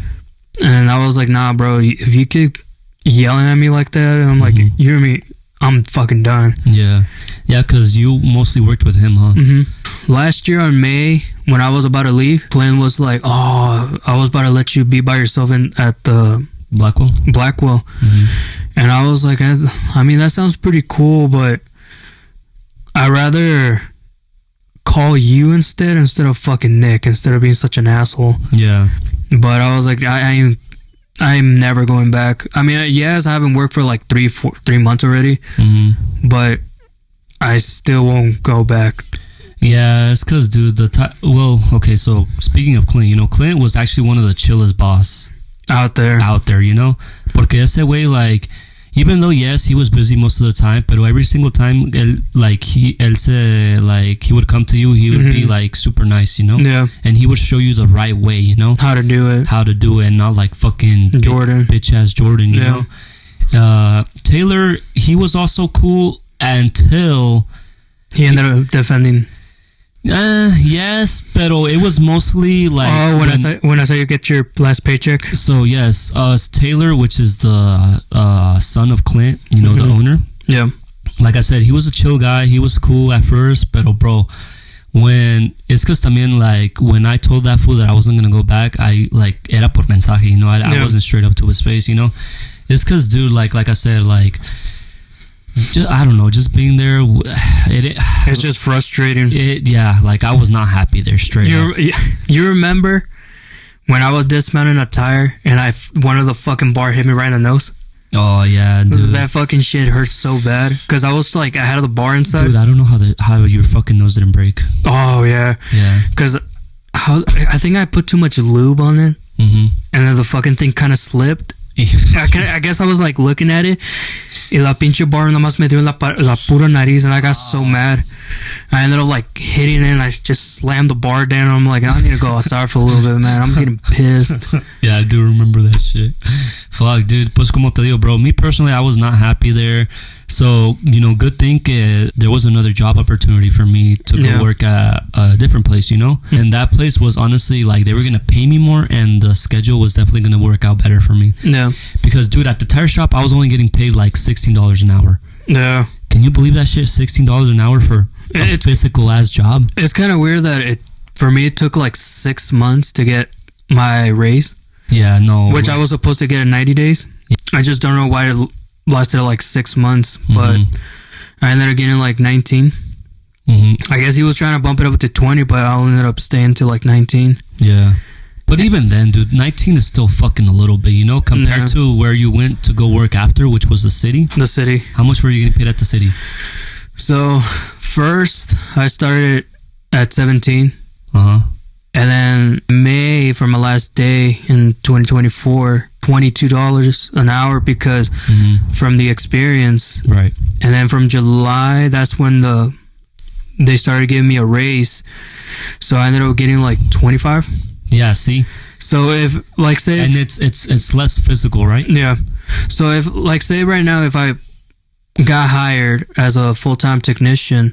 And I was like, nah, bro, if you keep yelling at me like that, and I'm like, you hear me, I'm fucking done. Yeah, because you mostly worked with him, huh? Last year on May, when I was about to leave, Clint was like, oh, I was about to let you be by yourself at the Blackwell. And I was like, I mean, that sounds pretty cool, but I'd rather call you instead of fucking Nick, instead of being such an asshole. Yeah. But I was like, I'm never going back. I mean, yes, I haven't worked for like 3 months already, but I still won't go back. Yeah, it's because, dude, okay, so speaking of Clint, Clint was actually one of the chillest boss Out there. Porque ese way, like, even though, yes, he was busy most of the time, but every single time, he would come to you, he would be, like, super nice, Yeah. And he would show you the right way, How to do it. And not, like, fucking Jordan. Bitch-ass Jordan, you know? Taylor, he was also cool until... He ended up defending... yes, pero it was mostly like when I saw you get your last paycheck. So yes, Taylor, which is the son of Clint, the owner. Yeah. Like I said, he was a chill guy. He was cool at first, pero bro, when it's because también like when I told that fool that I wasn't gonna go back, I like era por mensaje, I wasn't straight up to his face, It's because, dude, like I said, like. I don't know, just being there, it's just frustrating. Like I was not happy there, straight up. You remember when I was dismounting a tire and one of the fucking bar hit me right in the nose? Oh yeah, dude. That fucking shit hurt so bad because I was like, I had the bar inside. Dude, I don't know how your fucking nose didn't break. Oh yeah, because I think I put too much lube on it, and then the fucking thing kind of slipped. I guess I was like looking at it, y la pinche bar nomás me dio la pura nariz, and I got so mad. I ended up like hitting it, and I just slammed the bar down. I'm like, I need to go outside for a little bit, man. I'm getting pissed. Yeah, I do remember that shit. Fuck, dude. Pues como te digo, bro. Me personally, I was not happy there. So, good thing there was another job opportunity for me to go work at a different place, And that place was honestly like they were going to pay me more and the schedule was definitely going to work out better for me. Yeah. Because, dude, at the tire shop, I was only getting paid like $16 an hour. Yeah. Can you believe that shit? $16 an hour for a physical ass job? It's kind of weird that for me, it took like 6 months to get my raise. Yeah, no. Which I was supposed to get in 90 days. I just don't know why it lasted like 6 months, but I ended up getting like 19. I guess he was trying to bump it up to 20, but I ended up staying to like 19. Yeah. But even then, dude, 19 is still fucking a little bit, compared to where you went to go work after, which was the city. The city. How much were you getting paid at the city? So, first, I started at 17. And then May, for my last day in 2024, $22 an hour because from the experience. Right. And then from July, that's when they started giving me a raise. So I ended up getting like 25. Yeah, see? So if, like, say... And it's less physical, right? Yeah. So if, like, say right now, if I got hired as a full-time technician,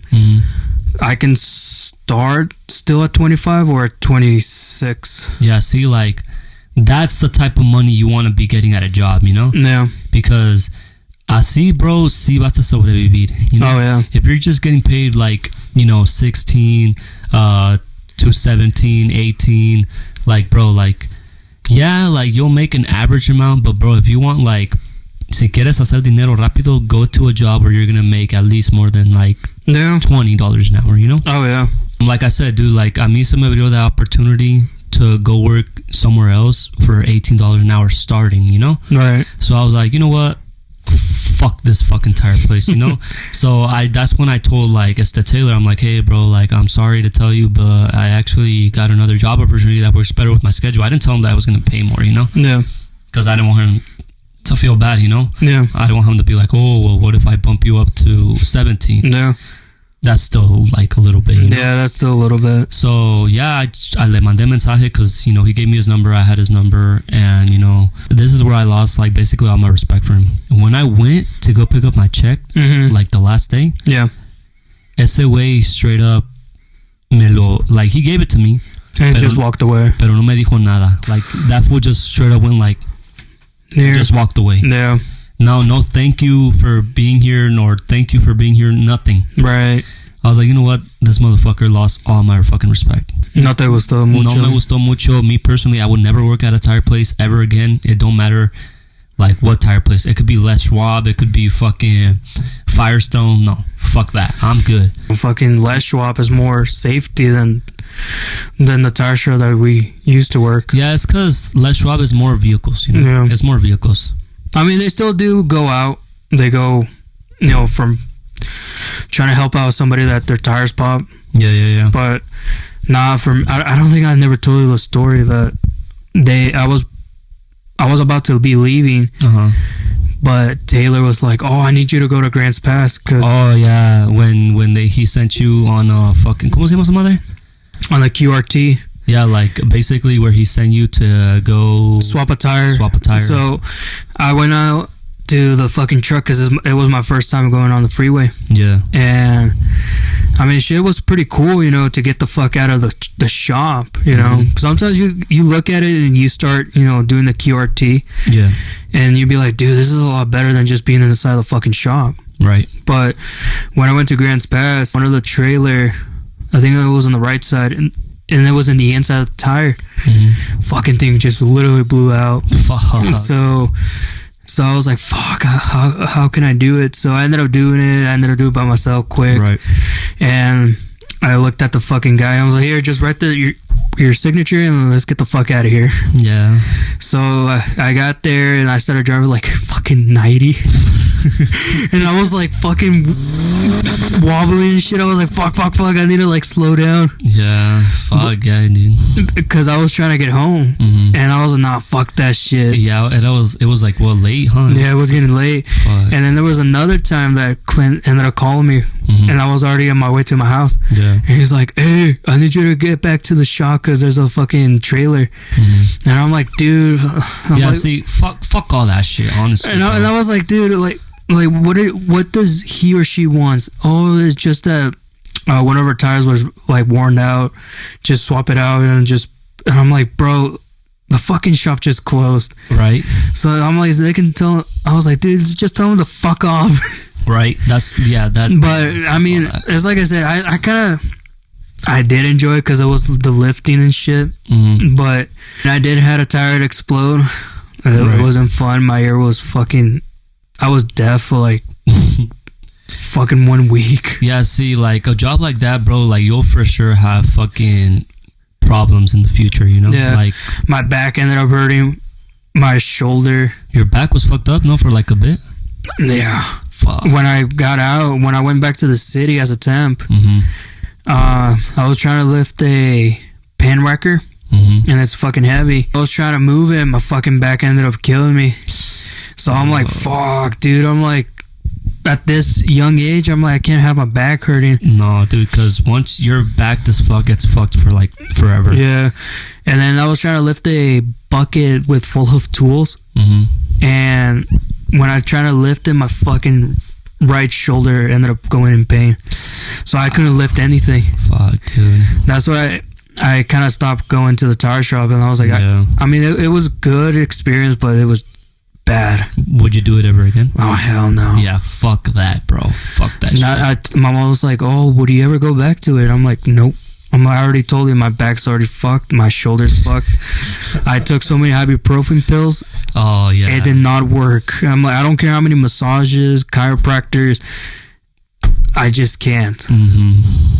I can start still at 25 or at 26. Yeah, see, like, that's the type of money you want to be getting at a job, Yeah. Because así, bro, sí vas a sobrevivir. Oh, yeah. If you're just getting paid, like, 16 to 17, 18, like, bro, like, yeah, like, you'll make an average amount, but, bro, if you want, like, si quieres hacer dinero rápido, go to a job where you're gonna make at least more than, like, $20 an hour, Oh, yeah. Like I said, dude, like, a mí se me abrió that opportunity to go work somewhere else for $18 an hour starting, Right. So I was like, you know what? Fuck this fucking tire place, So that's when I told like Taylor, I'm like, hey bro, like I'm sorry to tell you, but I actually got another job opportunity that works better with my schedule. I didn't tell him that I was gonna pay more, Yeah. Because I didn't want him to feel bad, Yeah. I don't want him to be like, oh well, what if I bump you up to 17? Yeah. That's still like a little bit. Yeah, that's still a little bit. So yeah, I le mandé mensaje because he gave me his number, I had his number, and this is where I lost like basically all my respect for him. When I went to go pick up my check, like the last day, ese way straight up like he gave it to me, and just walked away. Pero no me dijo nada. Like that fool just straight up went like, just walked away. Yeah. No, thank you for being here, nor thank you for being here, nothing. Right. I was like, you know what? This motherfucker lost all my fucking respect. No te gustó mucho. No me gustó mucho. Me personally, I would never work at a tire place ever again. It don't matter like what tire place. It could be Les Schwab. It could be fucking Firestone. No, fuck that. I'm good. Fucking Les Schwab is more safety than the tire show that we used to work. Yeah, it's because Les Schwab is more vehicles. Yeah. It's more vehicles. I mean, they still do go out. They go, from trying to help out somebody that their tires pop. Yeah. But nah, I don't think I never told you the story that I was about to be leaving, but Taylor was like, "Oh, I need you to go to Grants Pass." Oh yeah, when he sent you on fucking ¿cómo se llama su madre? On the QRT. Yeah, like basically where he sent you to go swap a tire. So I went out to the fucking truck because it was my first time going on the freeway. Yeah. And I mean, shit was pretty cool, you know, to get the fuck out of the shop, you know. Sometimes you look at it and you start, you know, doing the QRT. Yeah. And you'd be like, dude, this is a lot better than just being inside the fucking shop. Right. But when I went to Grants Pass, one of the trailer, I think it was on the right side, and it was in the inside of the tire. Fucking thing just literally blew out. Fuck. So I was like, fuck, how can I do it? So I ended up doing it. I ended up doing it by myself quick. Right. And I looked at the fucking guy. I was like, here, just write your signature and let's get the fuck out of here. Yeah. So I got there and I started driving like fucking 90. And I was like fucking wobbling and shit. I was like, fuck, I need to like slow down. Yeah, fuck, yeah, dude. Because I was trying to get home. And I was like, nah, fuck that shit. Yeah, and it was like, well, late, huh? Yeah, it was getting late. Fuck. And then there was another time that Clint ended up calling me. And I was already on my way to my house. Yeah. And he's like, hey, I need you to get back to the shop because there's a fucking trailer. And I'm like, dude. See, fuck all that shit, honestly. And I was like, dude, like what does he or she wants? Oh, it's just that one of our tires was like worn out. Just swap it out and I'm like, bro, the fucking shop just closed. Right. So I'm like, they can tell. I was like, dude, just tell them to fuck off. Right. But I mean, it's like I said, I did enjoy it because it was the lifting and shit. But I did had a tire explode. It wasn't fun. My ear was fucking. I was deaf for like fucking 1 week. Yeah, see, like a job like that, bro, like you'll for sure have fucking problems in the future, you know? Yeah. Like my back ended up hurting. My shoulder. Your back was fucked up, no, for like a bit? Yeah. Fuck. When I went back to the city as a temp, I was trying to lift a pan wrecker, and it's fucking heavy. I was trying to move it, and my fucking back ended up killing me. So I'm like, fuck, dude. I'm like, at this young age, I'm like, I can't have my back hurting. No, dude, because once your back gets fucked for like forever. Yeah. And then I was trying to lift a bucket with full of tools. And when I tried to lift it, my fucking right shoulder ended up going in pain. So I couldn't lift anything. Fuck, dude. That's why I kind of stopped going to the tire shop. And I was like, I mean, it was a good experience, but it was bad. Would you do it ever again? Oh, hell no. Yeah, fuck that, bro. Fuck that shit. My mom was like, oh, would you ever go back to it? I'm like, nope. I already told you my back's already fucked. My shoulder's fucked. I took so many ibuprofen pills. Oh, yeah. It did not work. I'm like, I don't care how many massages, chiropractors. I just can't.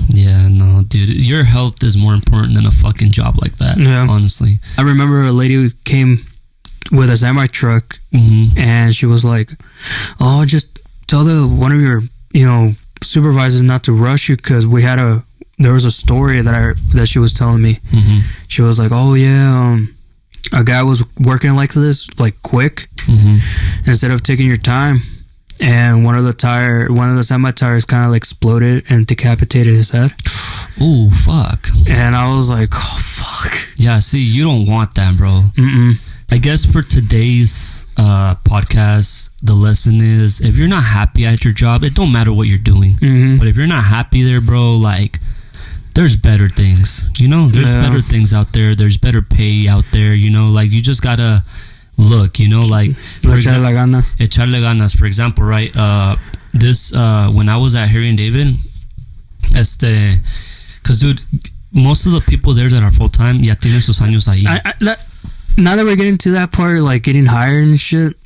Yeah, no, dude. Your health is more important than a fucking job like that. Yeah. Honestly. I remember a lady who came with a semi truck, and she was like, "Oh, just tell one of your, supervisors not to rush you because there was a story that she was telling me. She was like, "Oh yeah, a guy was working like this, like quick, instead of taking your time, and one of the semi tires kind of like exploded and decapitated his head." Oh fuck! And I was like, "Oh fuck!" Yeah, see, you don't want that, bro. I guess for today's podcast, the lesson is if you're not happy at your job, it don't matter what you're doing. But if you're not happy there, bro, like there's better things. There's better things out there. There's better pay out there. Like you just gotta look. Like echarle ganas. For example, right? When I was at Harry and David, because dude, most of the people there that are full time, ya tienen sus años ahí. Now that we're getting to that part, like getting hired and shit.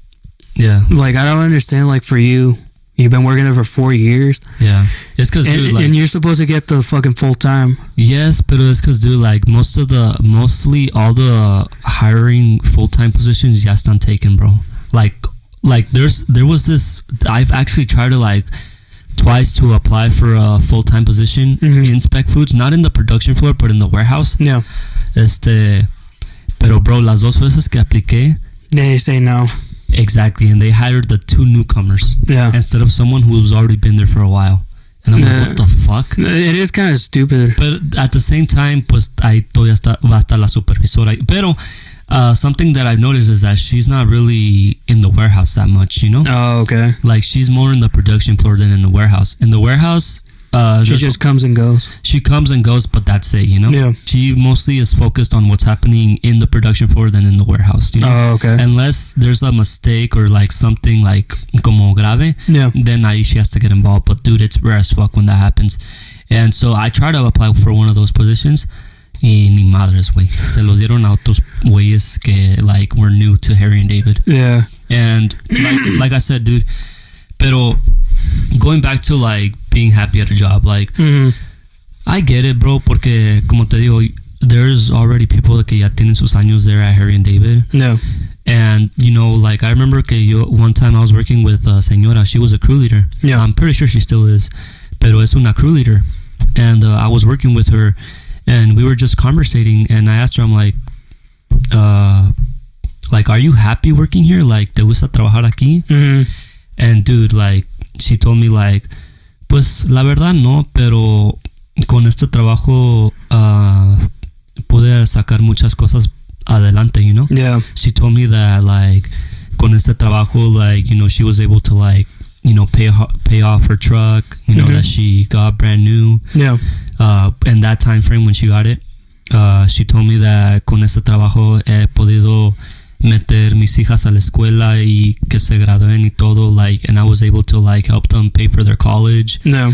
Yeah. Like I don't understand. Like for you've been working there for 4 years. Yeah. It's because dude, like, and you're supposed to get the fucking full time. Yes, but it's because dude, like mostly all the hiring full time positions ya están taken, bro. Like there was this. I've actually tried to like twice to apply for a full-time position in Spec Foods, not in the production floor, but in the warehouse. Yeah. Pero bro, las dos veces que apliqué, they say no. Exactly, and they hired the 2 newcomers. Yeah. Instead of someone who's already been there for a while. And I'm like, what the fuck? It is kind of stupid. But at the same time, pues ahí todavía va a estar la supervisora. Pero something that I've noticed is that she's not really in the warehouse that much, you know? Oh, okay. Like, she's more in the production floor than in the warehouse. In the warehouse... she just comes and goes. She comes and goes, but that's it, you know? Yeah. She mostly is focused on what's happening in the production floor than in the warehouse, you know? Oh, okay. Unless there's a mistake or like something like como grave, then ahí she has to get involved. But dude, it's rare as fuck when that happens. And so I tried to apply for one of those positions. Y ni madres, güey. Se los dieron a otros güeyes que like were new to Harry and David. Yeah. And like I said, dude, pero going back to like being happy at a job, like I get it, bro, porque como te digo, there's already people que ya tienen sus años there at Harry and David. Yeah. And you know, like I remember que one time I was working with a señora. She was a crew leader. Yeah. I'm pretty sure she still is, pero es una crew leader. And I was working with her, and we were just conversating. And I asked her, I'm like, are you happy working here? Like, ¿te gusta trabajar aquí? And dude, like, she told me like, pues la verdad no, pero con este trabajo pude sacar muchas cosas adelante, you know? Yeah. She told me that like con este trabajo, like, you know, she was able to like, you know, pay off her truck, you know, that she got brand new. Yeah. In that time frame when she got it, she told me that con este trabajo he podido meter mis hijas a la escuela y que se gradúen y todo, like, and I was able to like help them pay for their college. No.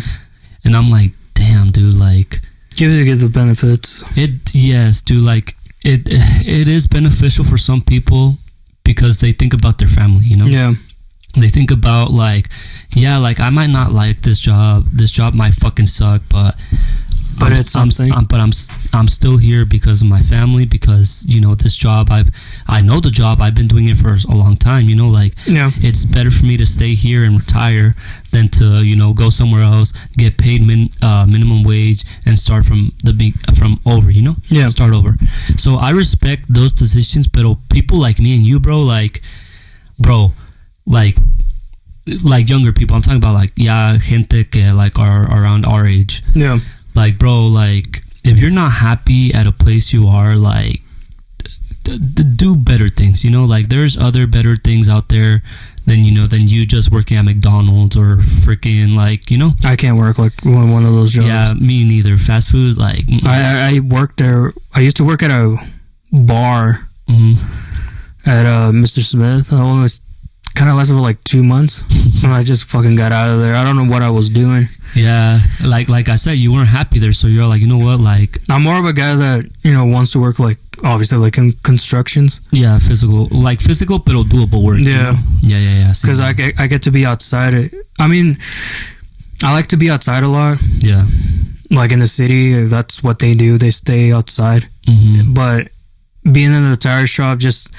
And I'm like, damn, dude, like, gives you the benefits. Yes, dude, like it is beneficial for some people because they think about their family, you know? Yeah. They think about like, yeah, like I might not like this job might fucking suck, but it's something. I'm still here because of my family, because, you know, this job, I know the job, I've been doing it for a long time, you know, like, it's better for me to stay here and retire than to, you know, go somewhere else, get paid minimum wage and start from over, you know? Yeah. Start over. So I respect those decisions, but people like me and you, bro, like younger people, I'm talking about like, gente que like are around our age. Yeah. Like, bro, like, if you're not happy at a place you are, like, do better things, you know? Like, there's other better things out there than you just working at McDonald's or freaking, like, you know? I can't work, like, one of those jobs. Yeah, me neither. Fast food, like... I worked there. I used to work at a bar at Mr. Smith. I only kind of lasted for, like, 2 months. And I just fucking got out of there. I don't know what I was doing. Yeah, like I said, you weren't happy there, so you're like, you know what, like... I'm more of a guy that, you know, wants to work, like, obviously, like, in constructions. Yeah, physical, pero doable work. Yeah. You know? Yeah. Because I get to be outside. I mean, I like to be outside a lot. Yeah. Like, in the city, that's what they do. They stay outside. But being in the tire shop, just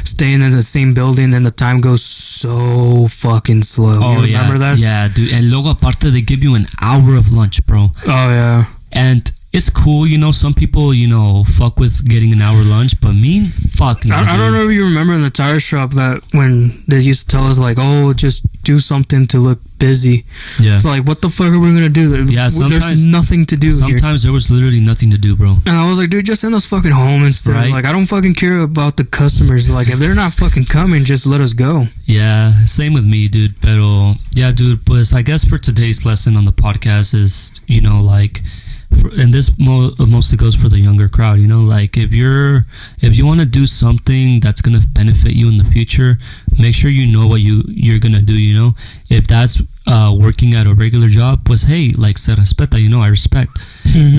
staying in the same building, and the time goes so fucking slow. Oh, you remember that? Yeah, dude. And luego aparte, they give you an hour of lunch, bro. Oh, yeah. And it's cool, you know, some people, you know, fuck with getting an hour lunch, but me, fuck no. I don't know if you remember in the tire shop that when they used to tell us, like, oh, just do something to look busy. Yeah. It's like, what the fuck are we going to do? Yeah, there's nothing to do Sometimes there was literally nothing to do, bro. And I was like, dude, just send us fucking home instead. Right? Like, I don't fucking care about the customers. Like, if they're not fucking coming, just let us go. Yeah, same with me, dude. Pero, yeah, dude, pues I guess for today's lesson on the podcast is, you know, like... and this mostly goes for the younger crowd, you know, like if you want to do something that's going to benefit you in the future, make sure you know what you're going to do, you know. If that's working at a regular job, pues hey, like, se respeta, you know, I respect.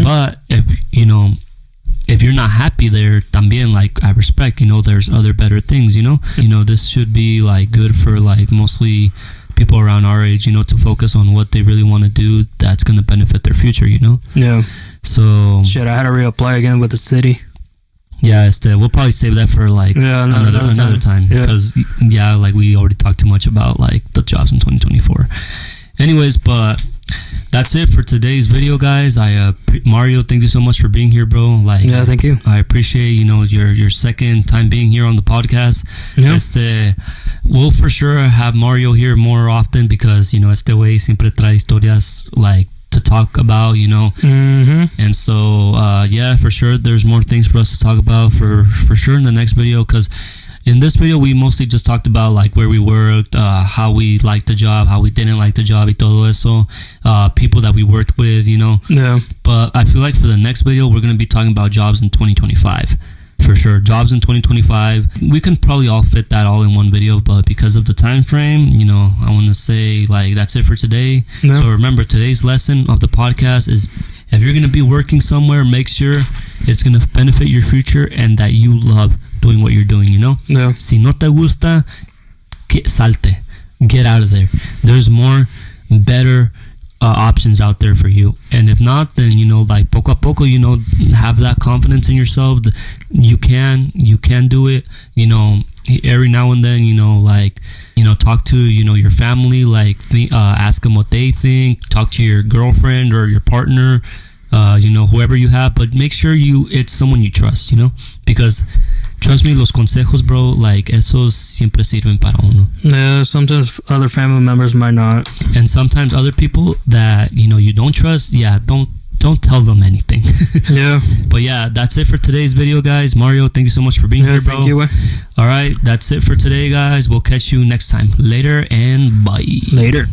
But if you're not happy there, también, like, I respect, you know, there's other better things, you know. You know, this should be like good for like mostly people around our age, you know, to focus on what they really want to do that's going to benefit their future, you know? Yeah. So... shit, I had to reapply again with the city. Yeah, we'll probably save that for, like, another time. Because, like, we already talked too much about, like, the jobs in 2024. Anyways, but That's it for today's video, guys. Mario, thank you so much for being here, bro. Like, Yeah, thank you. I appreciate, your second time being here on the podcast. Yeah. We'll for sure have Mario here more often because, este way siempre trae historias like to talk about, Mm-hmm. And so, yeah, for sure, there's more things for us to talk about for sure in the next video, because in this video, we mostly just talked about like where we worked, how we liked the job, how we didn't like the job, y todo eso, people that we worked with, Yeah. But I feel like for the next video, we're going to be talking about jobs in 2025. For sure. Jobs in 2025. We can probably all fit that all in one video, but because of the time frame, I want to say like that's it for today. Yeah. So remember, today's lesson of the podcast is if you're going to be working somewhere, make sure it's going to benefit your future and that you love doing what you're doing, Yeah. Si no te gusta, salte. Get out of there. There's more better options out there for you. And if not, then, like poco a poco, have that confidence in yourself. You can do it, every now and then, talk to, your family, like, ask them what they think, talk to your girlfriend or your partner, whoever you have, but make sure it's someone you trust, because trust me, los consejos, bro, like, esos siempre sirven para uno. Yeah, sometimes other family members might not. And sometimes other people that, you don't trust, yeah, don't tell them anything. Yeah. But yeah, that's it for today's video, guys. Mario, thank you so much for being here, bro. Thank you. All right, that's it for today, guys. We'll catch you next time. Later and bye. Later.